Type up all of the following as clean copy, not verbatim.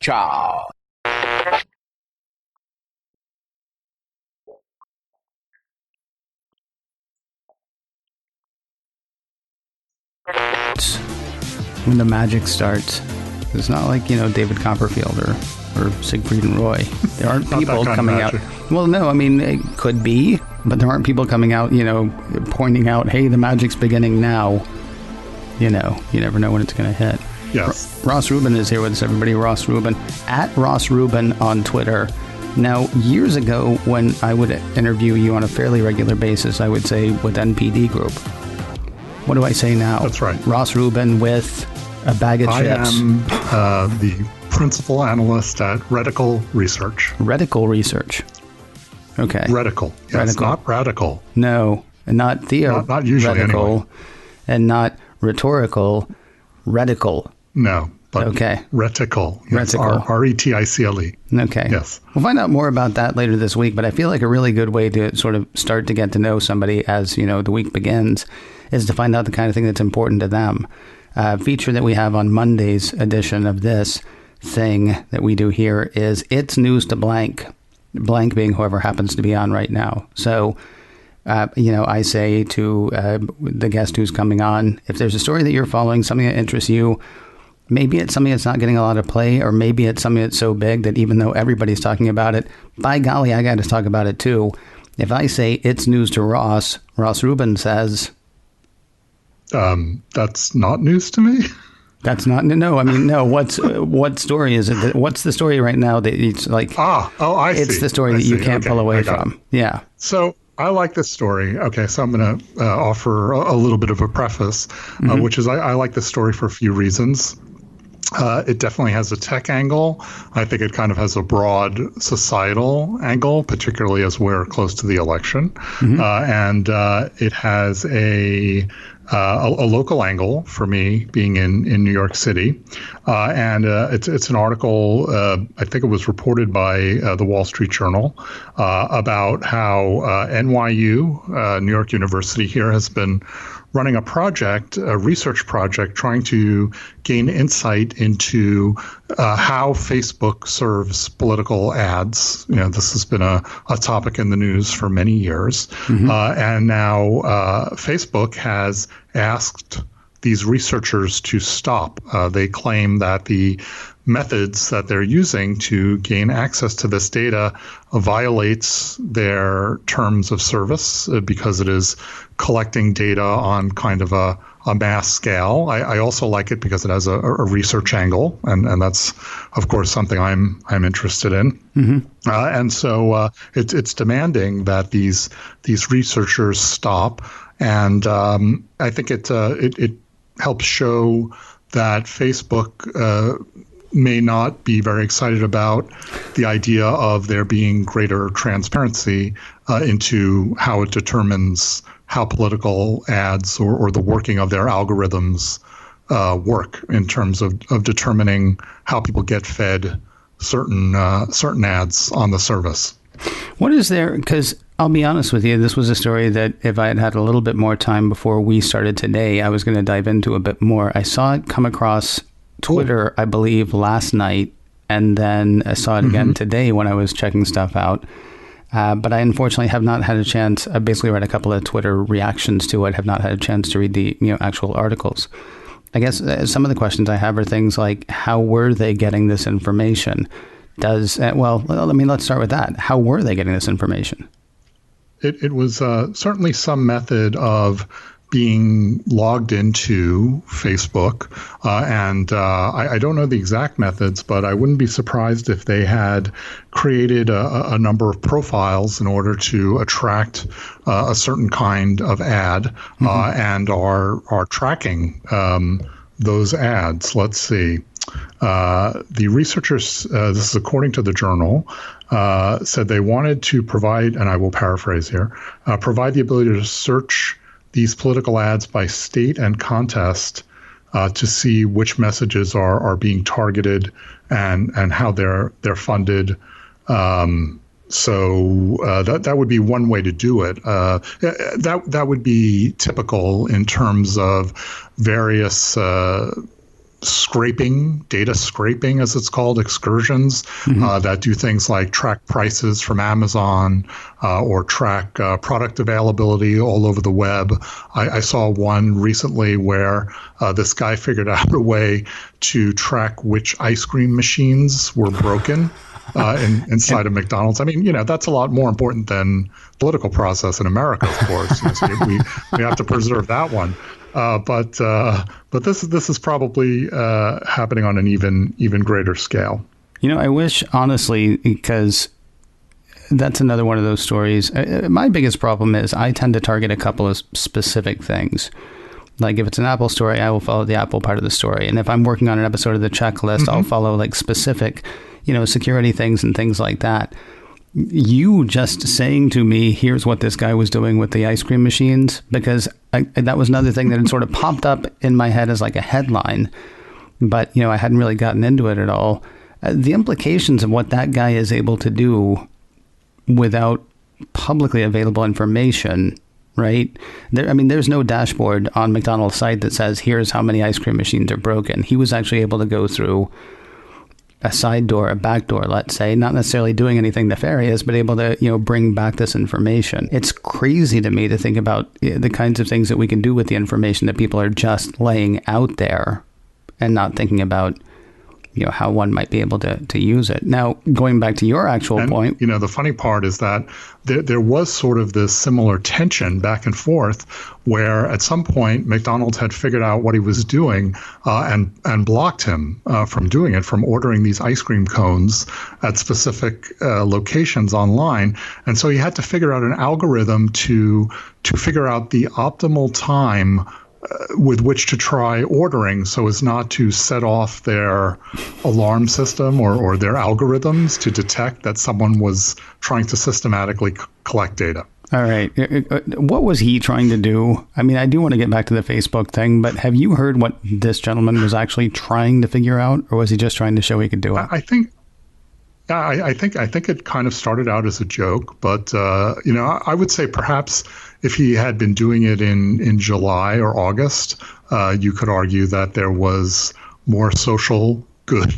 Ciao. When the magic starts, it's not like, David Copperfield or Siegfried and Roy. There aren't people coming out. Well, no, I mean, it could be, but there aren't people coming out, pointing out, hey, the magic's beginning now. You never know when it's going to hit. Yes. Ross Rubin is here with us, everybody. Ross Rubin, at Ross Rubin on Twitter. Now, years ago, when I would interview you on a fairly regular basis, I would say with NPD Group. What do I say now? That's right. Ross Rubin with a bag of chips. I am the principal analyst at Reticle Research. Reticle Research. Okay. Reticle. Yes, Reticle. Not radical. No, and not theoretical. Not usually, anyway. And not rhetorical. Reticle. No, but okay. Reticle. Yes, Reticle. R-E-T-I-C-L-E. Okay. Yes. We'll find out more about that later this week, but I feel like a really good way to sort of start to get to know somebody as, the week begins is to find out the kind of thing that's important to them. Feature that we have on Monday's edition of this thing that we do here is It's News to Blank. Blank being whoever happens to be on right now. So, I say to the guest who's coming on, if there's a story that you're following, something that interests you, maybe it's something that's not getting a lot of play, or maybe it's something that's so big that even though everybody's talking about it, by golly, I got to talk about it too. If I say it's news to Ross Rubin says... that's not news to me. That's not, no, I mean, no, what story is it? What's the story right now that it's like, I see. It's the story that you can't pull away from. Yeah. So I like this story. Okay. So I'm going to offer a little bit of a preface, which is I like this story for a few reasons. It definitely has a tech angle. I think it kind of has a broad societal angle, particularly as we're close to the election. And it has a local angle for me, being in New York City. And it's an article, I think it was reported by the Wall Street Journal, about how NYU, New York University here, has been running a research project, trying to gain insight into how Facebook serves political ads. This has been a topic in the news for many years. And now Facebook has asked these researchers to stop. They claim that the methods that they're using to gain access to this data violates their terms of service because it is collecting data on kind of a mass scale. I also like it because it has a research angle, and that's, of course, something I'm interested in. And so it's demanding that these researchers stop, and I think it helps show that Facebook may not be very excited about the idea of there being greater transparency into how it determines how political ads or the working of their algorithms work in terms of determining how people get fed certain ads on the service. What is there? Because I'll be honest with you, this was a story that if I had a little bit more time before we started today, I was going to dive into a bit more. I saw it come across Twitter, I believe, last night, and then I saw it again today when I was checking stuff out. But I unfortunately have not had a chance. I basically read a couple of Twitter reactions to it, have not had a chance to read the actual articles. I guess some of the questions I have are things like, how were they getting this information? Let's start with that. How were they getting this information? It was certainly some method of being logged into Facebook. And I don't know the exact methods, but I wouldn't be surprised if they had created a number of profiles in order to attract a certain kind of ad and are tracking those ads. Let's see. The researchers, this is according to the journal, said they wanted to provide, and I will paraphrase here, provide the ability to search these political ads by state and contest to see which messages are being targeted and how they're funded. So that would be one way to do it. That would be typical in terms of various scraping, data scraping, as it's called, excursions that do things like track prices from Amazon or track product availability all over the web. I saw one recently where this guy figured out a way to track which ice cream machines were broken inside of McDonald's. I mean, that's a lot more important than political process in America, of course. So we have to preserve that one. But this is probably happening on an even greater scale. I wish, honestly, because that's another one of those stories. My biggest problem is I tend to target a couple of specific things. Like if it's an Apple story, I will follow the Apple part of the story. And if I'm working on an episode of the checklist, I'll follow like specific, security things and things like that. You just saying to me, here's what this guy was doing with the ice cream machines, because that was another thing that had sort of popped up in my head as like a headline, but I hadn't really gotten into it at all. The implications of what that guy is able to do without publicly available information, right? There's no dashboard on McDonald's site that says, here's how many ice cream machines are broken. He was actually able to go through a side door, a back door, let's say, not necessarily doing anything nefarious, but able to, bring back this information. It's crazy to me to think about the kinds of things that we can do with the information that people are just laying out there and not thinking about, how one might be able to use it. Now, going back to your actual point. The funny part is that there was sort of this similar tension back and forth where at some point McDonald's had figured out what he was doing and blocked him from doing it, from ordering these ice cream cones at specific locations online. And so he had to figure out an algorithm to figure out the optimal time with which to try ordering so as not to set off their alarm system or their algorithms to detect that someone was trying to systematically collect data. All right. What was he trying to do? I do want to get back to the Facebook thing, but have you heard what this gentleman was actually trying to figure out, or was he just trying to show he could do it? I think it kind of started out as a joke, but I would say perhaps if he had been doing it in July or August, you could argue that there was more social good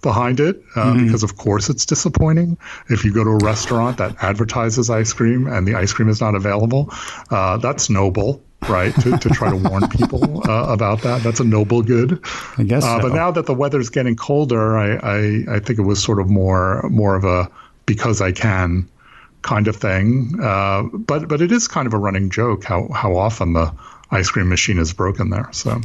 behind it, because of course it's disappointing if you go to a restaurant that advertises ice cream and the ice cream is not available. That's noble. Right, to try to warn people about that. That's a noble good. I guess so. But now that the weather's getting colder, I think it was sort of more of a because I can kind of thing. But it is kind of a running joke how often the ice cream machine is broken there. So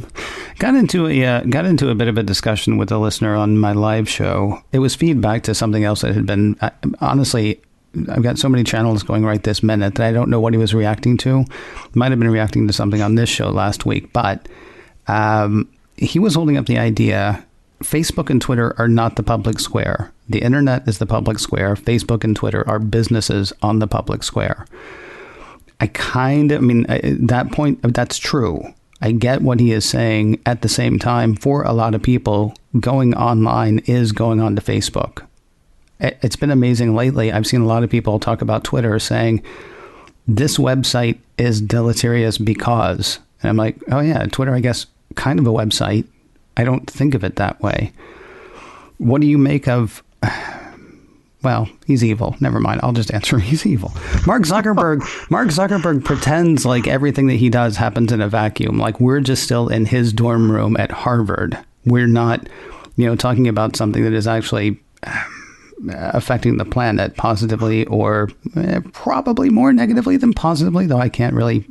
got into a bit of a discussion with a listener on my live show. It was feedback to something else that had been honestly. I've got so many channels going right this minute that I don't know what he was reacting to. Might have been reacting to something on this show last week, but he was holding up the idea Facebook and Twitter are not the public square. The internet is the public square. Facebook and Twitter are businesses on the public square. That point, that's true. I get what he is saying. At the same time, for a lot of people, going online is going on to Facebook. It's been amazing lately. I've seen a lot of people talk about Twitter saying this website is deleterious because, and I'm like, oh yeah, Twitter, I guess, kind of a website. I don't think of it that way. What do you make of, well, he's evil. Never mind. I'll just answer. He's evil. Mark Zuckerberg pretends like everything that he does happens in a vacuum. Like we're just still in his dorm room at Harvard. We're not, talking about something that is actually affecting the planet positively or probably more negatively than positively, though I can't really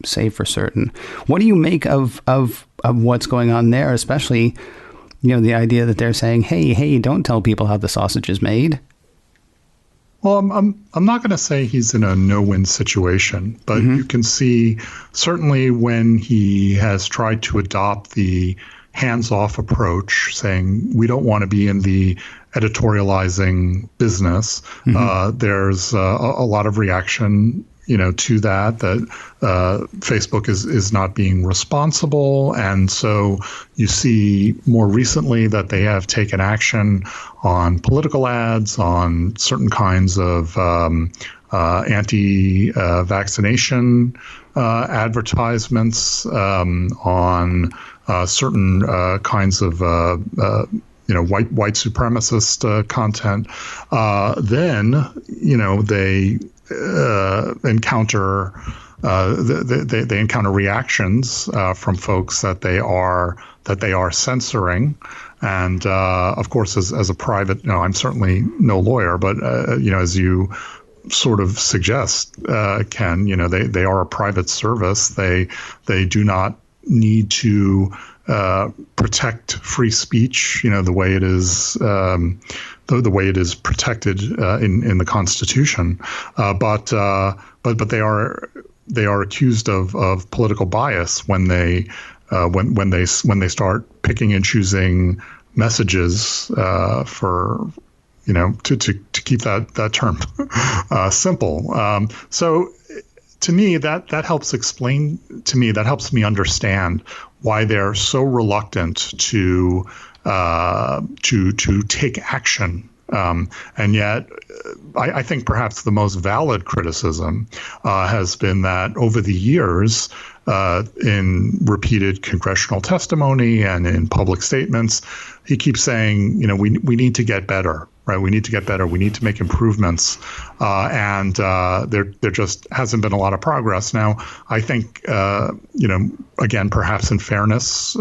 say for certain. What do you make of what's going on there, especially, the idea that they're saying, hey, don't tell people how the sausage is made? Well, I'm not going to say he's in a no-win situation, but you can see certainly when he has tried to adopt the hands-off approach, saying we don't want to be in the editorializing business. There's a lot of reaction, to that Facebook is not being responsible. And so you see more recently that they have taken action on political ads, on certain kinds of anti-vaccination advertisements, on certain kinds of white supremacist content, then they encounter they encounter reactions from folks that they are censoring. And of course, as a private, I'm certainly no lawyer, but as you sort of suggest, Ken, they are a private service. They do not need to protect free speech, the way it is the way it is protected in the Constitution. But they are accused of political bias when they start picking and choosing messages for to keep that term simple. So to me, that helps explain to me, that helps me understand why they're so reluctant to take action. And yet, I think perhaps the most valid criticism has been that over the years, in repeated congressional testimony and in public statements, he keeps saying, we need to get better, right? We need to get better. We need to make improvements. And there just hasn't been a lot of progress. Now, I think, again, perhaps in fairness,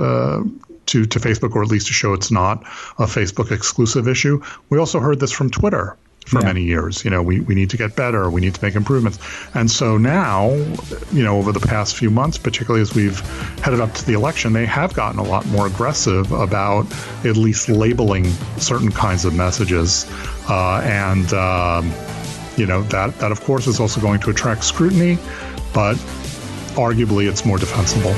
to Facebook, or at least to show it's not a Facebook exclusive issue. We also heard this from Twitter for many years. We need to get better. We need to make improvements. And so now, over the past few months, particularly as we've headed up to the election, they have gotten a lot more aggressive about at least labeling certain kinds of messages. That of course is also going to attract scrutiny, but arguably it's more defensible.